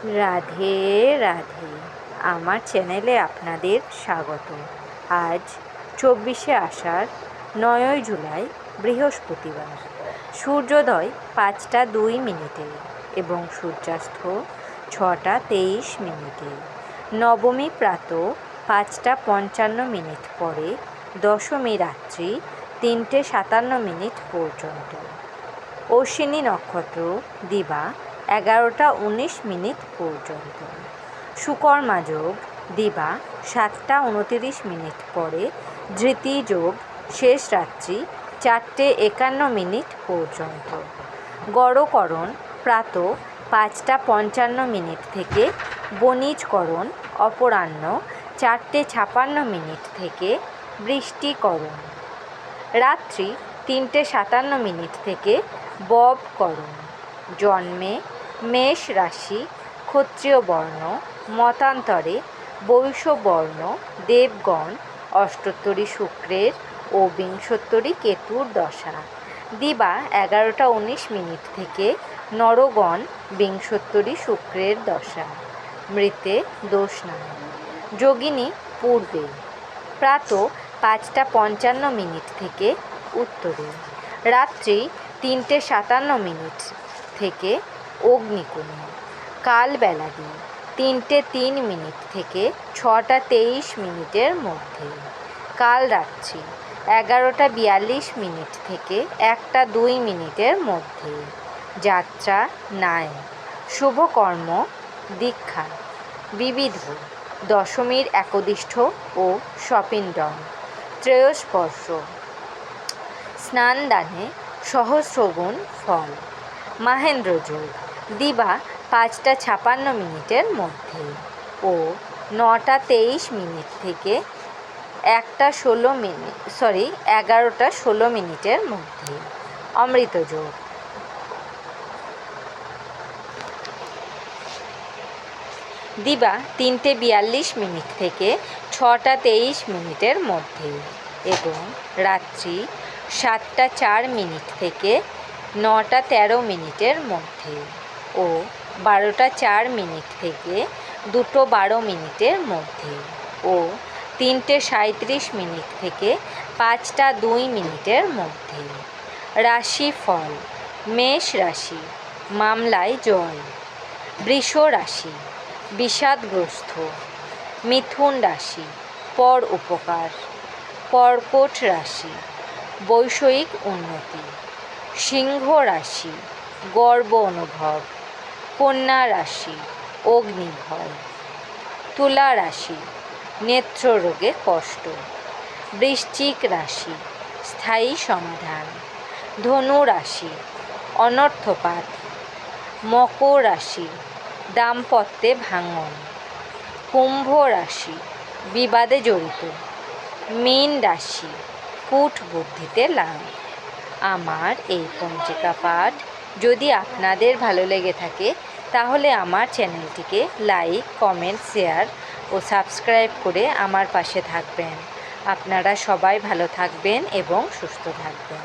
রাধে রাধে, আমার চ্যানেলে আপনাদের স্বাগত। আজ 24শে আষাঢ়, 9ই জুলাই, বৃহস্পতিবার। সূর্যোদয় 5টা 2 মিনিটে এবং সূর্যাস্ত 6টা 23 মিনিটে। নবমী প্রাতঃ 5টা 55 মিনিট পরে, দশমী রাত্রি 3টে 57 মিনিট পর্যন্ত। অশ্বিনী নক্ষত্র দিবা 11টা 19 মিনিট পর্যন্ত। সুকর্মা যোগ দিবা 7টা 29 মিনিট পরে, ধৃতি যোগ শেষ রাত্রি 4টে 51 মিনিট পর্যন্ত। গড়করণ প্রাতঃ 5টা 55 মিনিট থেকে, বণিজকরণ অপরাহ্ন 4টে 56 মিনিট থেকে, বৃষ্টিকরণ রাত্রি 3টে 57 মিনিট থেকে, ববকরণ। জন্মে মেষ রাশি, ক্ষত্রিয় বর্ণ, মতান্তরে বৈশ্য বর্ণ, দেবগণ, অষ্টোত্তরী শুক্রের ও বিংশোত্তরী কেতুর দশা। দিবা 11টা 19 মিনিট থেকে, নরগণ, বিংশোত্তরী শুক্রের দশা। মৃতে দোষ নাই। যোগিনী পূর্বে প্রাতঃ 5টা 55 মিনিট থেকে, উত্তরে রাত্রি 3টে 57 মিনিট থেকে, অগ্নিকোণে। কালবেলাদি 3টে 3 মিনিট থেকে 6টা 23 মিনিটের মধ্যে। কালরাত্রি 11টা 42 মিনিট থেকে 1টা 2 মিনিটের মধ্যে। যাত্রা নাই। শুভকর্ম দীক্ষা। বিবিধ দশমীর একদিষ্ঠ ও স্বপিণ্ডন। ত্রয়োস্পর্শ স্নানদানে সহস্রগুণ ফল। মাহেন্দ্র যোগ দিবা 5টা 56 মিনিটের মধ্যে ও 9টা 23 মিনিট থেকে 11টা 16 মিনিটের মধ্যে। অমৃত যোগ দিবা 3টে 42 মিনিট থেকে 6টা 23 মিনিটের মধ্যে এবং রাত্রি 7টা 4 মিনিট থেকে 9টা 13 মিনিটের মধ্যে ও 12টা 4 মিনিট থেকে 2টো 12 মিনিটের মধ্যে ও 3টে 37 মিনিট থেকে 5টা 2 মিনিটের মধ্যে। রাশিফল: মেষ রাশি, মামলায় জয়। বৃষ রাশি, বিষাদগ্রস্ত। মিথুন রাশি, পর উপকার। কর্কট রাশি, বৈষয়িক উন্নতি। সিংহ রাশি, গর্ব অনুভব। কন্যা রাশি, অগ্নিভয়। তুলা রাশি, নেত্ররোগে কষ্ট। বৃশ্চিক রাশি, স্থায়ী সমাধান। ধনু রাশি, অনর্থপাত। মকর রাশি, দাম্পত্যে ভাঙন। কুম্ভ রাশি, বিবাদে জড়িত। মীন রাশি, কূটবুদ্ধিতে লাভ। আমার এই পঞ্জিকা পাঠ যদি আপনাদের ভালো লেগে থাকে, তাহলে আমার চ্যানেলটিকে লাইক, কমেন্ট, শেয়ার ও সাবস্ক্রাইব করে আমার পাশে থাকবেন। আপনারা সবাই ভালো থাকবেন এবং সুস্থ থাকবেন।